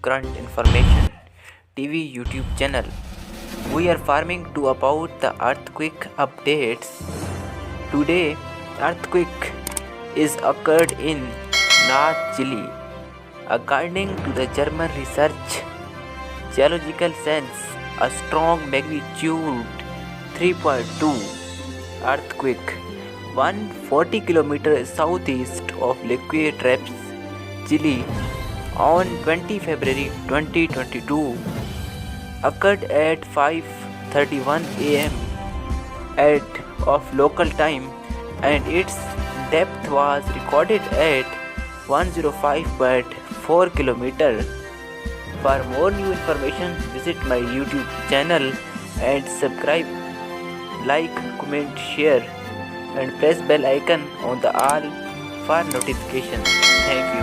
current information TV YouTube channel. We are farming to about the earthquake updates. Today, earthquake is occurred in North Chile. According to the German research geological sense, a strong magnitude 3.2 earthquake 140 km southeast of Lake Traps, Chile on 20 February 2022 occurred at 5:31 am at of local time, and its depth was recorded at 105.4 km. For more new information, visit my YouTube channel and subscribe, like, comment, share, and press bell icon on the all for notification. Thank you.